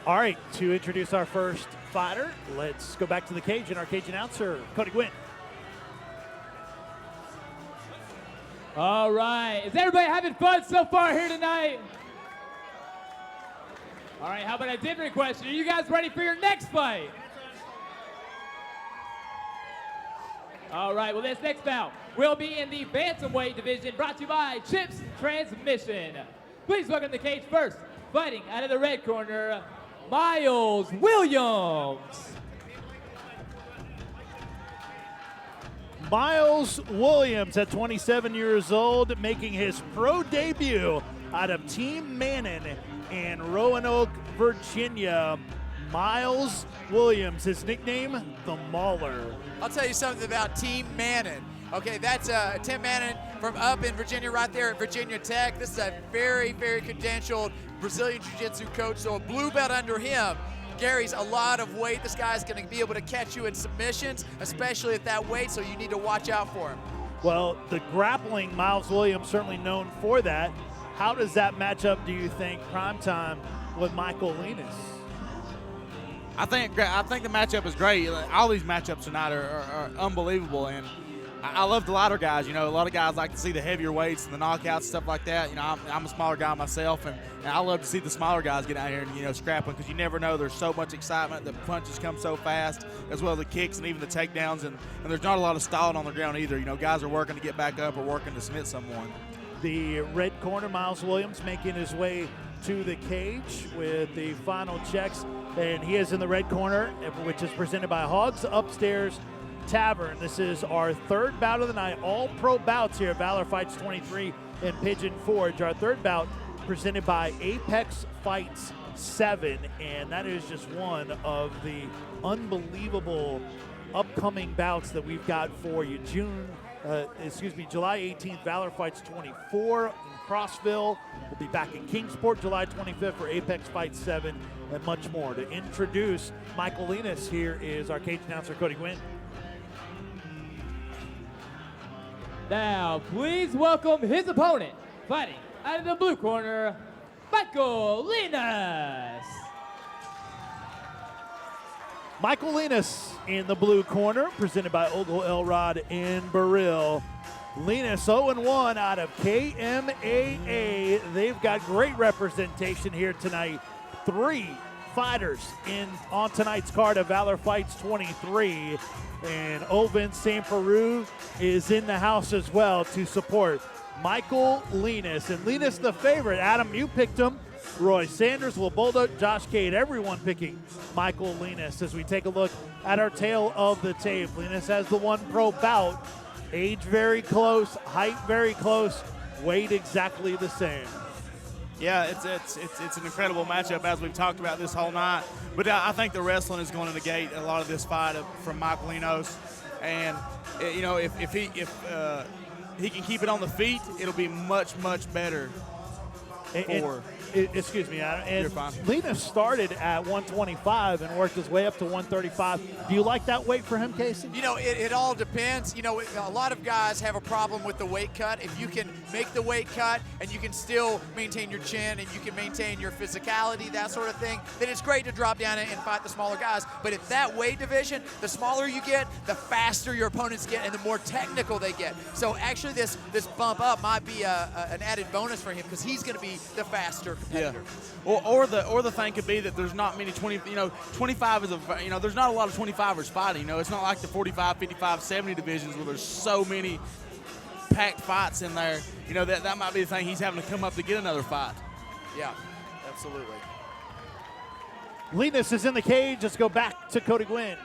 All right, to introduce our first fighter, let's go back to the cage and our cage announcer, Cody Gwynn. All right, is everybody having fun so far here tonight? All right, how about a different question? Are you guys ready for your next fight? All right, well, this next bout will be in the bantamweight division, brought to you by Chips Transmission. Please welcome to the cage first, fighting out of the red corner, Miles Williams. Miles Williams, at 27 years old, making his pro debut out of Team Manning in Roanoke, Virginia. Miles Williams, his nickname, the Mauler. I'll tell you something about Team Manning. Okay, that's Tim Manning from up in Virginia, right there at Virginia Tech. This is a very, very credentialed Brazilian Jiu-Jitsu coach, so a blue belt under him carries a lot of weight. This guy's going to be able to catch you in submissions, especially at that weight, so you need to watch out for him. Well, the grappling, Miles Williams certainly known for that. How does that match up, do you think, primetime with Michael Lenos? I think the matchup is great. All these matchups tonight are unbelievable, and I love the lighter guys. You know, a lot of guys like to see the heavier weights and the knockouts, stuff like that. You know, I'm a smaller guy myself, and I love to see the smaller guys get out here and, you know, scrapping, because you never know. There's so much excitement. The punches come so fast, as well as the kicks and even the takedowns, and there's not a lot of stalling on the ground either. You know, guys are working to get back up or working to submit someone. The red corner, Miles Williams, making his way to the cage with the final checks, and he is in the red corner, which is presented by Hogs Upstairs Tavern. This is our third bout of the night, all pro bouts here at Valor Fights 23 in Pigeon Forge. Our third bout presented by Apex Fights 7, and that is just one of the unbelievable upcoming bouts that we've got for you. July 18th, Valor Fights 24 in Crossville. We'll be back in Kingsport July 25th for Apex Fights 7 and much more. To introduce Michael Lenos, here is our cage announcer, Cody Gwynn. Now, please welcome his opponent, fighting out of the blue corner, Michael Lenos. Michael Lenos in the blue corner, presented by Ogle Elrod in Burrill. Lenos 0-1 out of KMAA. They've got great representation here tonight. 3 fighters on tonight's card of Valor Fights 23. And Ovin Samperu is in the house as well to support Michael Lenos. And Lenos the favorite. Adam, you picked him. Roy Sanders, Will Bulldog, Josh Cade, everyone picking Michael Lenos. As we take a look at our tail of the tape, Lenos has the one pro bout. Age very close, height very close, weight exactly the same. Yeah, it's an incredible matchup, as we've talked about this whole night. But I think the wrestling is going to negate a lot of this fight from Michael Lenos. And you know, if he can keep it on the feet, it'll be much better. Excuse me, Adam. And Lenos started at 125 and worked his way up to 135. Do you like that weight for him, Casey? You know, it all depends. You know, a lot of guys have a problem with the weight cut. If you can make the weight cut and you can still maintain your chin and you can maintain your physicality, that sort of thing, then it's great to drop down and fight the smaller guys. But at that weight division, the smaller you get, the faster your opponents get and the more technical they get. So actually this bump up might be an added bonus for him, because he's going to be the faster competitor. Yeah. Or the thing could be that there's not many 25 is there's not a lot of 25ers fighting. You know, it's not like the 45, 55, 70 divisions where there's so many packed fights in there. You know, that might be the thing. He's having to come up to get another fight. Yeah, absolutely. Lenos is in the cage. Let's go back to Cody Gwynn.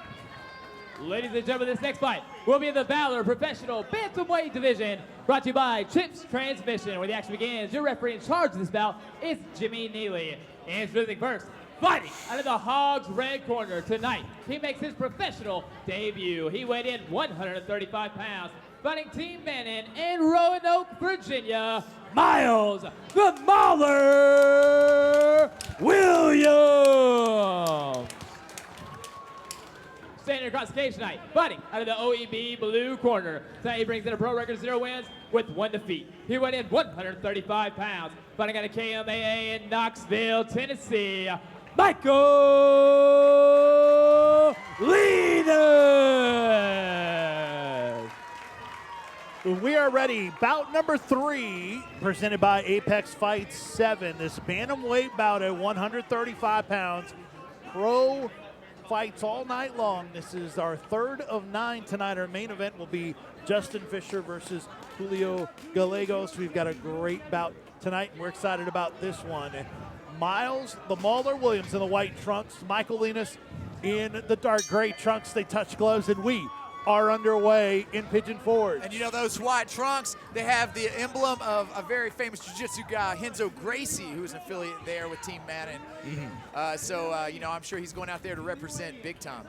Ladies and gentlemen, this next fight will be in the Valor Professional Bantamweight Division, brought to you by Chips Transmission, where the action begins. Your referee in charge of this bout is Jimmy Neely. Introducing first, fighting out of the Hogs red corner tonight, he makes his professional debut. He weighed in 135 pounds, fighting Team Manning in Roanoke, Virginia, Miles the Mauler Williams. Standing across the cage tonight, fighting out of the OEB blue corner. Tonight he brings in a pro record 0 wins with 1 defeat. He weighed in 135 pounds, fighting out of KMAA in Knoxville, Tennessee, Michael Lenos. We are ready. Bout number 3, presented by Apex Fight 7. This bantamweight bout at 135 pounds. Pro fights all night long. This is our 3rd of 9 tonight. Our main event will be Justin Fisher versus Julio Gallegos. We've got a great bout tonight, and we're excited about this one. Miles, the Mauler Williams in the white trunks. Michael Lenos in the dark gray trunks. They touch gloves, and we are underway in Pigeon Forge. And you know, those white trunks, they have the emblem of a very famous jiu-jitsu guy, Renzo Gracie, who is an affiliate there with Team Madden. You know, I'm sure he's going out there to represent big time.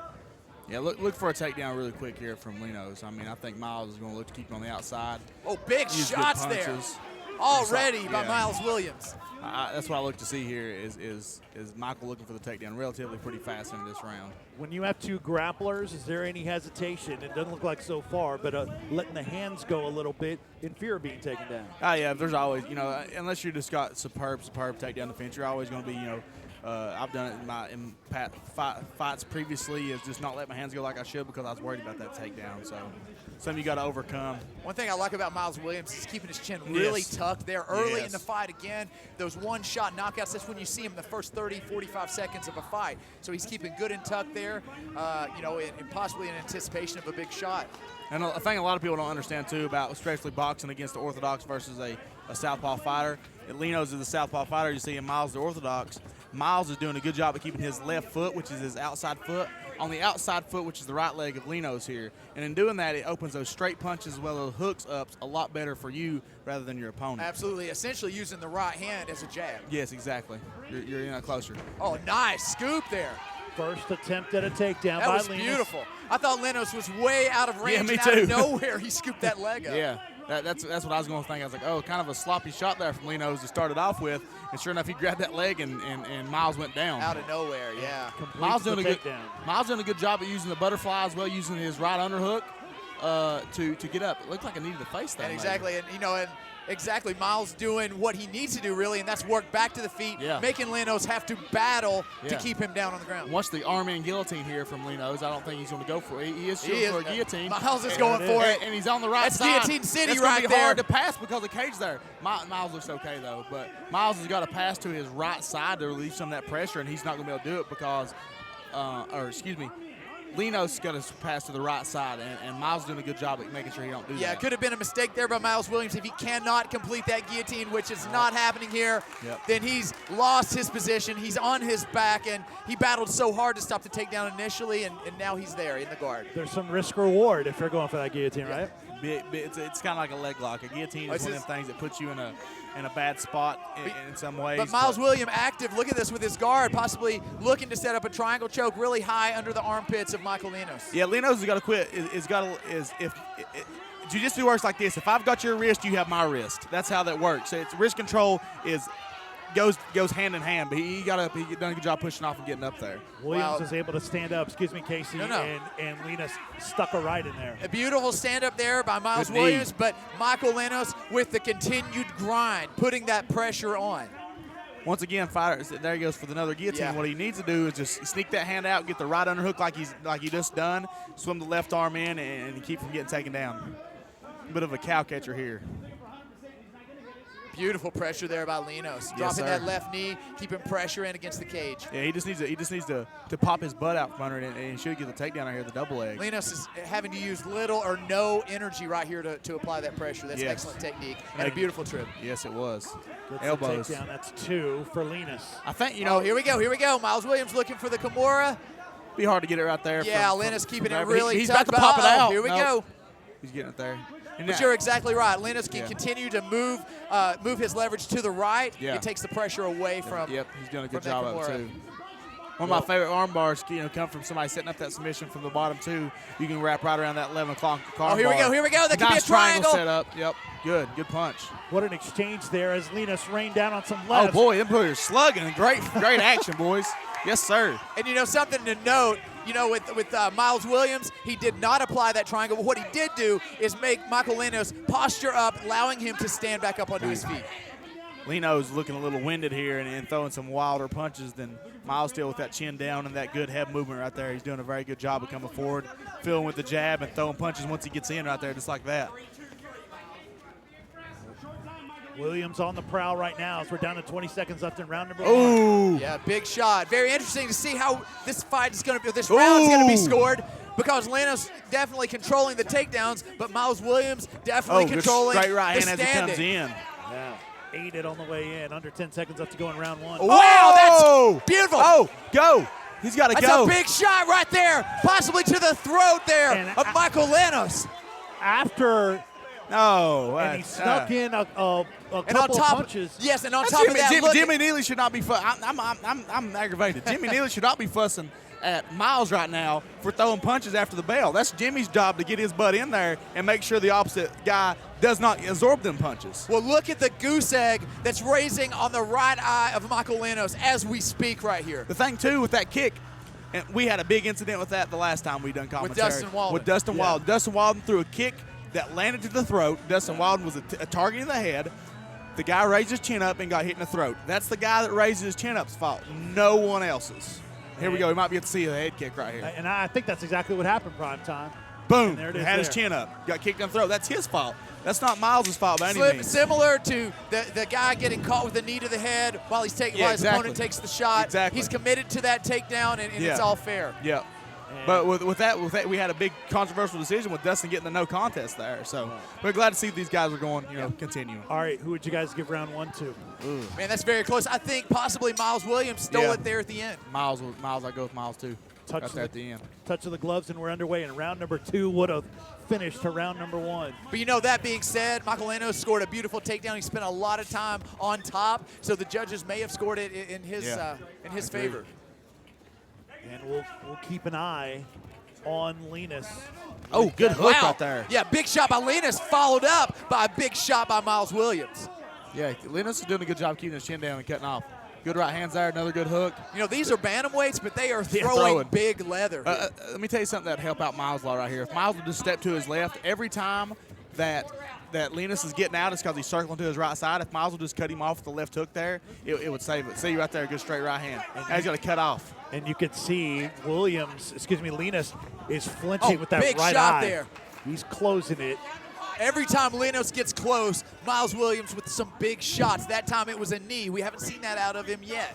Yeah, look for a takedown really quick here from Lenos. I mean, I think Miles is going to look to keep him on the outside. Oh, big Use shots good there. punches. Already by Yeah. Miles Williams. That's what I look to see here is Michael looking for the takedown relatively pretty fast into this round. When you have 2 grapplers, is there any hesitation? It doesn't look like so far, but letting the hands go a little bit in fear of being taken down. Oh, yeah, there's always, you know, unless you just got superb takedown defense, you're always going to be, you know, I've done it in fights previously, is just not let my hands go like I should because I was worried about that takedown. So something you got to overcome. One thing I like about Miles Williams is keeping his chin really tucked there early in the fight. Again, those one-shot knockouts, that's when you see him in the first 30, 45 seconds of a fight. So he's keeping good and tucked there, you know, and possibly in anticipation of a big shot. And I think a lot of people don't understand, too, about especially boxing against the Orthodox versus a southpaw fighter. Lenos is the southpaw fighter. You see in Miles the Orthodox. Miles is doing a good job of keeping his left foot, which is his outside foot, on the outside foot, which is the right leg of Lenos here. And in doing that, it opens those straight punches as well as hooks ups a lot better for you rather than your opponent. Absolutely. Essentially using the right hand as a jab. Yes, exactly. You're in closer. Oh, nice scoop there. First attempt at a takedown That by was Lenos. beautiful. I thought Lenos was way out of range. Yeah, me and out too. of nowhere, he scooped that leg up. Yeah, that's what I was going to think. I was like, oh, kind of a sloppy shot there from Lenos to start it off with. And sure enough, he grabbed that leg and Miles went down. Out of nowhere, yeah. Miles doing a takedown. good job at using the butterfly as well, using his right underhook to get up. It looked like I needed to face that. And exactly, and you know, and exactly, Miles doing what he needs to do really, and that's work back to the feet, making Lenos have to battle to keep him down on the ground. Watch the arm in guillotine here from Lenos. I don't think he's going to go for it. He is shooting for a guillotine. Miles is going for it. And he's on the right side. That's Guillotine City That's right gonna be there. hard to pass because the cage there. Miles looks okay, though. But Miles has got to pass to his right side to relieve some of that pressure, and he's not going to be able to do it because, Lenos got to pass to the right side, and Miles doing a good job at making sure he don't do that. Yeah, it could have been a mistake there by Miles Williams. If he cannot complete that guillotine, which is not happening here, then he's lost his position. He's on his back, and he battled so hard to stop the takedown initially, and now he's there in the guard. There's some risk reward if you're going for that guillotine, right? It's kind of like a leg lock. A guillotine is one of them things that puts you in a bad spot in some ways. But Miles Williams active. Look at this with his guard, possibly looking to set up a triangle choke really high under the armpits of Michael Lenos. Yeah, Lenos has got to quit. Jiu-jitsu works like this. If I've got your wrist, you have my wrist. That's how that works. So it's wrist control goes hand in hand, but he done a good job pushing off and getting up there. Williams was able to stand up, Casey, and Lenos stuck a right in there. A beautiful stand-up there by Miles Williams, but Michael Lenos with the continued grind, putting that pressure on. Once again, fighter, there he goes for another guillotine. Yeah. What he needs to do is just sneak that hand out, get the right underhook like he just done, swim the left arm in, and keep from getting taken down. A bit of a cow catcher here. Beautiful pressure there by Lenos. Dropping that left knee, keeping pressure in against the cage. Yeah, he just needs to pop his butt out from under it, and he should get the takedown out here, the double leg. Lenos is having to use little or no energy right here to apply that pressure. That's excellent technique and a beautiful trip. Yes, it was. Gets Elbows. The takedown. That's 2 for Lenos. I think, here we go. Miles Williams looking for the Kimura. Be hard to get it right there. Yeah, Lenos keeping it really he's tough. about to pop it out. Here we go. He's getting it there. But you're exactly right. Lenos can continue to move his leverage to the right. It takes the pressure away from. Yep, he's doing a good job of it too. One of my favorite arm bars, come from somebody setting up that submission from the bottom too. You can wrap right around that 11 o'clock arm here we go. That could be a triangle. Set up. Yep, good punch. What an exchange there as Lenos rained down on some lefts. Oh boy, them boys are slugging. Great action, boys. Yes, sir. And something to note. With Miles Williams, he did not apply that triangle. But what he did do is make Michael Lenos posture up, allowing him to stand back up onto his feet. Lenos looking a little winded here and throwing some wilder punches than Miles still with that chin down and that good head movement right there. He's doing a very good job of coming forward, filling with the jab and throwing punches once he gets in right there, just like that. Williams on the prowl right now as we're down to 20 seconds left in round number Ooh. one. Yeah, big shot. Very interesting to see how this fight is going to be, this round is going to be scored, because Lenos definitely controlling the takedowns, but Miles Williams definitely controlling straight right the hand standing. as he comes in. Yeah. Ate it on the way in. Under 10 seconds left to go in round one. Wow, that's beautiful. Oh, go. He's got to go. That's a big shot right there, possibly to the throat there of Michael Lenos. After and he snuck in a couple of punches. Yes, and on top of that, Jimmy Neely should not be I'm aggravated. Jimmy Neely should not be fussing at Miles right now for throwing punches after the bell. That's Jimmy's job to get his butt in there and make sure the opposite guy does not absorb them punches. Well, look at the goose egg that's raising on the right eye of Michael Lenos as we speak right here. The thing, too, with that kick, and we had a big incident with that the last time we done commentary. With Dustin Walden. Dustin Walden threw a kick that landed to the throat. Dustin Walden was a target in the head. The guy raised his chin up and got hit in the throat. That's the guy that raises his chin up's fault, no one else's. Here we go. We might be able to see a head kick right here. And I think that's exactly what happened, prime time. Boom. There it is. Had his chin up. Got kicked in the throat. That's his fault. That's not Miles' fault by any means. Similar to the guy getting caught with the knee to the head while he's taking while his opponent takes the shot. Exactly. He's committed to that takedown, and it's all fair. Yeah. But with that, we had a big controversial decision with Dustin getting the no contest there. So we're glad to see these guys are going, continuing. All right, who would you guys give round one to? Ooh. Man, that's very close. I think possibly Miles Williams stole it there at the end. Miles, I go with Miles too. Touch there at the end. Touch of the gloves, and we're underway. And round number two would have finished to round number one. But that being said, Michael Lenos scored a beautiful takedown. He spent a lot of time on top, so the judges may have scored it in his favor. And we'll keep an eye on Lenos. Oh, good hook right there. Yeah, big shot by Lenos, followed up by a big shot by Miles Williams. Yeah, Lenos is doing a good job keeping his chin down and cutting off. Good right hands there, another good hook. These are bantamweights, but they are throwing big leather. Let me tell you something that'd help out Miles a lot right here. If Miles would just step to his left, every time that Lenos is getting out, it's because he's circling to his right side. If Miles will just cut him off with the left hook there, it would save it. See right there, a good straight right hand. Now he's got to cut off. And you can see Lenos is flinching with that big right shot eye. There. He's closing it. Every time Lenos gets close, Miles Williams with some big shots. That time it was a knee. We haven't seen that out of him yet.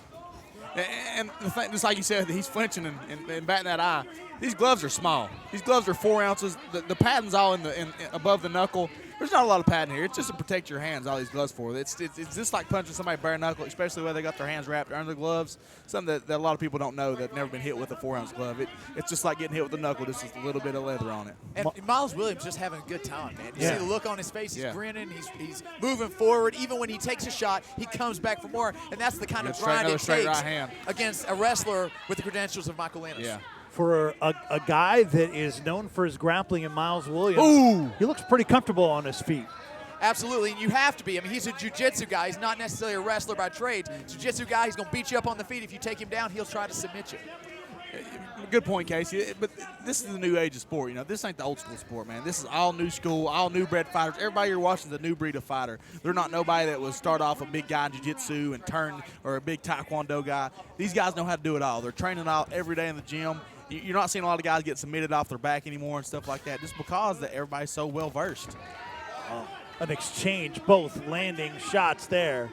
And the thing, just like you said, he's flinching and batting that eye. These gloves are small. These gloves are 4 ounces. The padding's all in above the knuckle. There's not a lot of padding here. It's just to protect your hands, all these gloves for. It's just like punching somebody bare knuckle, especially where they got their hands wrapped under the gloves. Something that a lot of people don't know that never been hit with a 4-ounce glove. It's just like getting hit with a knuckle, just a little bit of leather on it. And Miles Williams just having a good time, man. You see the look on his face. He's grinning. He's moving forward. Even when he takes a shot, he comes back for more. And that's the kind of grind it takes against a wrestler with the credentials of Michael Lenos. Yeah. For a guy that is known for his grappling in Miles Williams, he looks pretty comfortable on his feet. Absolutely, and you have to be. I mean, he's a jiu-jitsu guy. He's not necessarily a wrestler by trade. Jiu-jitsu guy, he's going to beat you up on the feet. If you take him down, he'll try to submit you. Good point, Casey. But this is the new age of sport. This ain't the old school sport, man. This is all new school, all new bred fighters. Everybody you're watching is a new breed of fighter. They're not nobody that was start off a big guy in jiu-jitsu and turn or a big taekwondo guy. These guys know how to do it all. They're training out every day in the gym. You're not seeing a lot of guys get submitted off their back anymore and stuff like that, just because that everybody's so well versed. An exchange, both landing shots there.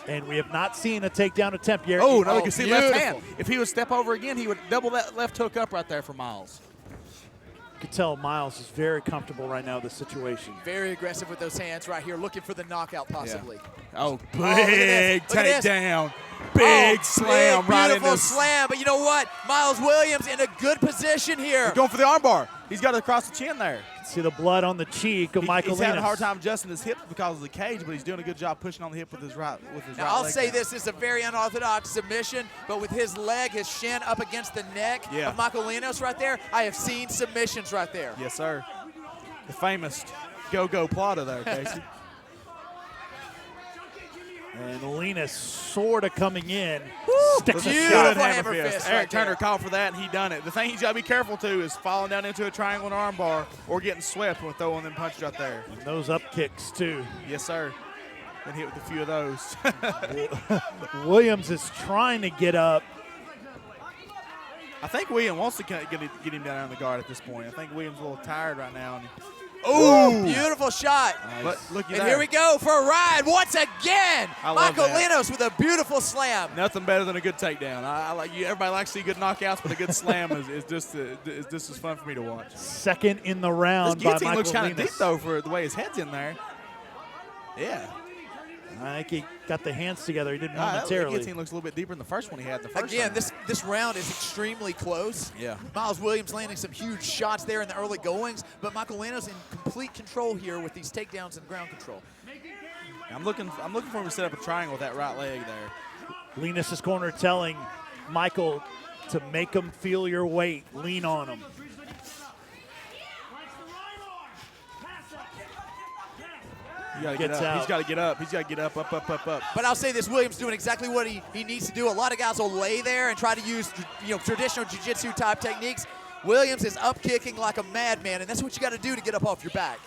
And we have not seen a takedown attempt yet. Oh, no, you can see left hand. If he would step over again, he would double that left hook up right there for Miles. You can tell Miles is very comfortable right now with the situation. Very aggressive with those hands right here, looking for the knockout possibly. Yeah. Oh, big takedown. Big slam right in this. Beautiful slam, but you know what? Miles Williams in a good position here. He's going for the armbar. He's got it across the chin there. See the blood on the cheek of Michael Lenos. He's having a hard time adjusting his hips because of the cage, but he's doing a good job pushing on the hip with his right leg. Now, I'll say this is a very unorthodox submission, but with his leg, his shin up against the neck of Michael Lenos right there, I have seen submissions right there. Yes, sir. The famous go-go plotter there, Casey. And Lenos sort of coming in. Sticks a shot. hammer fist. Eric Turner called for that, and he done it. The thing he's got to be careful, too, is falling down into a triangle and armbar or getting swept when throwing them punches right there. And those up kicks, too. Yes, sir. been hit with a few of those. Williams is trying to get up. I think Williams wants to get him down on the guard at this point. I think Williams is a little tired right now. Oh, beautiful shot. Nice. But look at And that. here we go for a ride once again. I love Michael that. Lenos with a beautiful slam. Nothing better than a good takedown. I like you. Everybody likes to see good knockouts, but a good slam is just as fun for me to watch. Second in the This round by guillotine Michael looks kind of Lenos. deep though for the way his head's in there. Yeah. I think he got the hands together. He did That momentarily. guillotine looks a little bit deeper than the first one he had in the first Again, round. this round is extremely close. Yeah. Miles Williams landing some huge shots there in the early goings, but Michael Lenos in complete control here with these takedowns and ground control. I'm looking for him to set up a triangle with that right leg there. Lenos' corner telling Michael to make him feel your weight. Lean on him. You gotta Gets get up. out. He's got to get up. He's got to get up. But I'll say this, Williams doing exactly what he needs to do. A lot of guys will lay there and try to use traditional jiu-jitsu type techniques. Williams is up kicking like a madman, and that's what you got to do to get up off your back.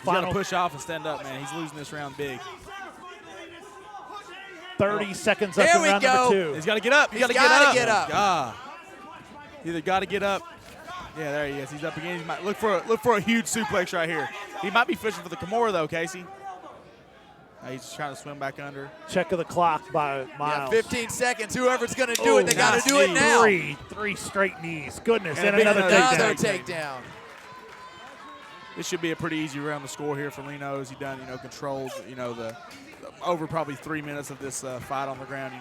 He's got to push off and stand up, man. He's losing this round big. 30 seconds up There in we round go. number 2. He's got to get up. He's got to gotta get up. get up. God. Either got to get up. Yeah, there he is. He's up again. He might look for a huge suplex right here. He might be fishing for the Kimura though, Casey. He's just trying to swim back under. Check of the clock by Yeah, Miles. 15 seconds. Whoever's going to do it, they got nice to do it knee. now. Three straight knees. Goodness, And and a big another Another takedown. takedown. This should be a pretty easy round to score here for Lenos. He done, controlled, the over probably 3 minutes of this fight on the ground.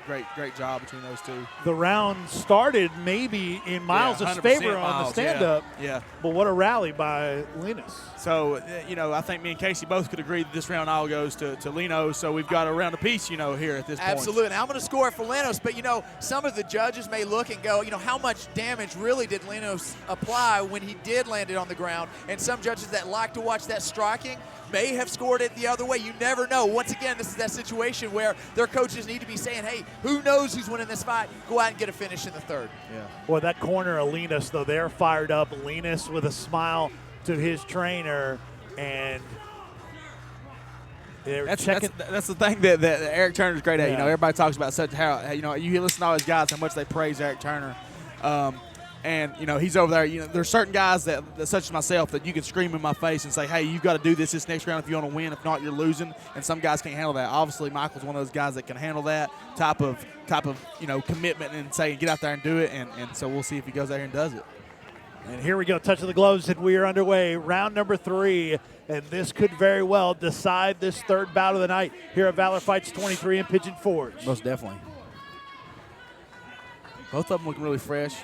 Great job between those two. The round started maybe in Miles' 100% favor on the Miles, stand-up, Yeah. but what a rally by Lenos. So, I think me and Casey both could agree that this round all goes to Lenos. So we've got a round apiece, here at this point. Absolutely. I'm going to score it for Lenos, but, some of the judges may look and go, how much damage really did Lenos apply when he did land it on the ground? And some judges that like to watch that striking may have scored it the other way. You never know. Once again, this is that situation where their coaches need to be saying, hey, who knows who's winning this fight? Go out and get a finish in the third. Yeah. Boy, that corner of Lenos, though, they're fired up. Lenos with a smile to his trainer, and they're checking. That's the thing that Eric Turner's great at. Yeah. Everybody talks about you listen to all these guys, how much they praise Eric Turner. And, he's over there. There's certain guys that such as myself, that you can scream in my face and say, hey, you've got to do this next round if you want to win. If not, you're losing. And some guys can't handle that. Obviously, Michael's one of those guys that can handle that type of commitment and saying, get out there and do it. And so we'll see if he goes out here and does it. And here we go, touch of the gloves, and we are underway. Round number 3, and this could very well decide this third bout of the night here at Valor Fights 23 in Pigeon Forge. Most definitely. Both of them looking really fresh,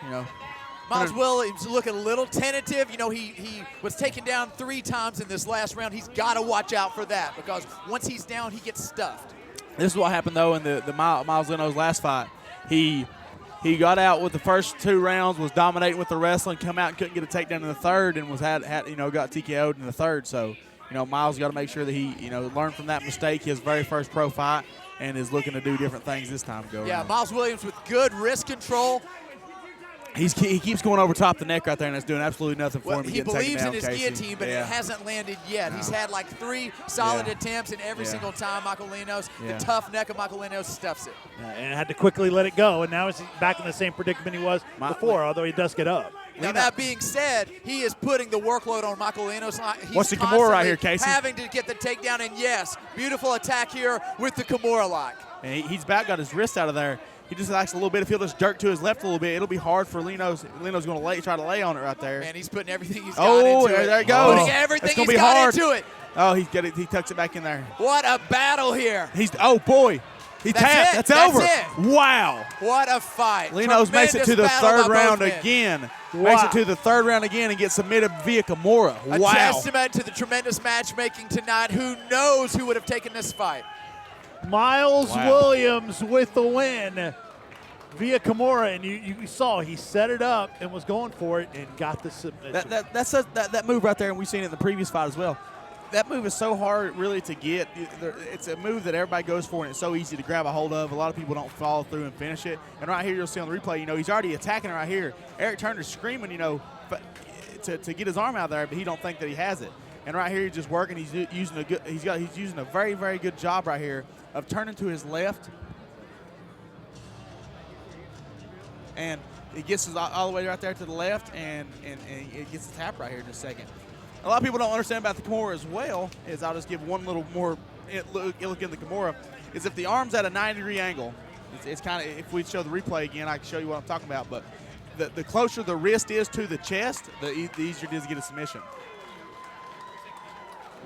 Miles Williams looking a little tentative. He was taken down 3 times in this last round. He's got to watch out for that because once he's down, he gets stuffed. This is what happened, though, in the Miles Lenos last fight. He got out with the first 2 rounds, was dominating with the wrestling, come out and couldn't get a takedown in the third, and got TKO'd in the third. So, Miles got to make sure that he, learned from that mistake, his very first pro fight, and is looking to do different things this time. Miles Williams with good wrist control. He keeps going over top the neck right there, and that's doing absolutely nothing for him. He believes in his Casey. guillotine, but it hasn't landed yet. No. He's had like 3 solid attempts, and every single time Michael Lenos, the tough neck of Michael Lenos stuffs it. And had to quickly let it go, and now he's back in the same predicament he was before, although he does get up. Now, that being said, he is putting the workload on Michael Lenos. He's What's the Kimura right here, Casey? having to get the takedown, and yes, beautiful attack here with the Kimura lock. And he's back, got his wrist out of there. He just likes a little bit. If he'll just jerk to his left a little bit, it'll be hard for Lenos. Lenos going to try to lay on it right there. And he's putting everything he's got into it. There it goes. Putting everything It's gonna he's be got hard. into it. Oh, he tucks it back in there. What a battle here. Boy. He That's tapped. it. That's That's over. it. Wow. What a fight. Lenos makes it to the Tremendous battle third by round both men. again. Wow. Makes it to the third round again and gets submitted via Kimura. A Wow. testament to the tremendous matchmaking tonight. Who knows who would have taken this fight? Miles Wow. Williams with the win via Kimura, and you saw he set it up and was going for it and got the submission. That move right there, and we've seen it in the previous fight as well. That move is so hard really to get. It's a move that everybody goes for, and it's so easy to grab a hold of. A lot of people don't follow through and finish it. And right here, you'll see on the replay, he's already attacking it right here. Eric Turner's screaming, to get his arm out there, but he don't think that he has it. And right here, he's just working. He's using a very, very good job right here of turning to his left. And he gets us all the way right there to the left, and it gets the tap right here in just a second. A lot of people don't understand about the Kimura as well, is I'll just give one little more look in the Kimura, is if the arm's at a 90-degree angle, it's kind of, if we show the replay again, I can show you what I'm talking about, but the closer the wrist is to the chest, the easier it is to get a submission.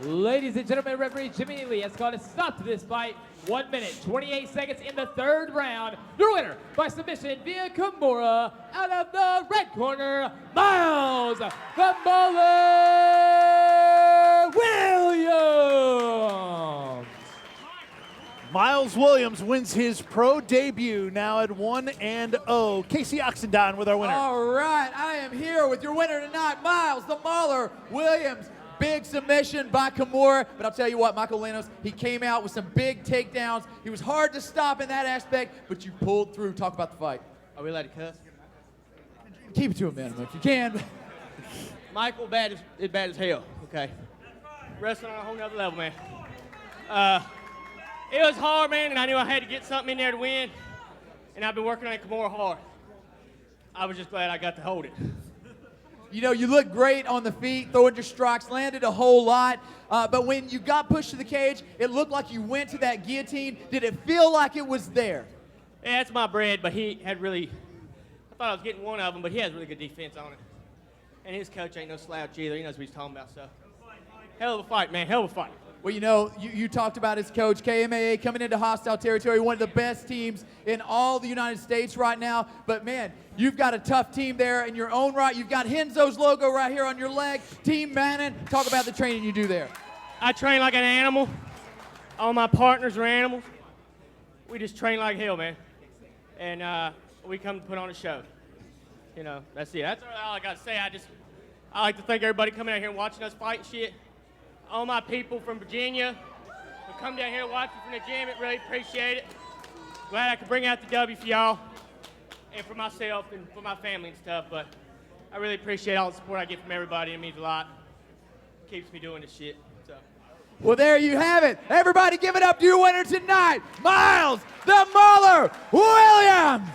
Ladies and gentlemen, referee Jimmy Neely has called a stop to this fight. 1 minute, 28 seconds in the third round. Your winner by submission via Kimura out of the red corner, Miles the Mauler Williams. Miles Williams wins his pro debut now at 1-0. Casey Oxendine with our winner. All right, I am here with your winner tonight, Miles the Mauler Williams. Big submission by Kimura, but I'll tell you what, Michael Lenos, he came out with some big takedowns. He was hard to stop in that aspect, but you pulled through. Talk about the fight. Are we allowed to cuss? Keep it to a minimum if you can. Michael, bad as hell, okay? Wrestling on a whole nother level, man. It was hard, man, and I knew I had to get something in there to win, and I've been working on Kimura hard. I was just glad I got to hold it. You know, you look great on the feet, throwing your strikes, landed a whole lot. But when you got pushed to the cage, it looked like you went to that guillotine. Did it feel like it was there? Yeah, that's my bread, but he had really, I thought I was getting one of them, but he has really good defense on it. And his coach ain't no slouch either. He knows what he's talking about, so. Hell of a fight, man, hell of a fight. Well, you know, you talked about his coach, KMAA, coming into hostile territory, one of the best teams in all the United States right now. But, man, you've got a tough team there in your own right. You've got Henzo's logo right here on your leg. Team Manning, talk about the training you do there. I train like an animal. All my partners are animals. We just train like hell, man. And we come to put on a show. You know, that's it. That's all I got to say. I like to thank everybody coming out here and watching us fight and shit. All my people from Virginia who come down here and watch me from the gym, I really appreciate it. Glad I could bring out the W for y'all and for myself and for my family and stuff, but I really appreciate all the support I get from everybody. It means a lot. Keeps me doing this shit. So. Well, there you have it. Everybody give it up to your winner tonight, Miles the Mauler Williams.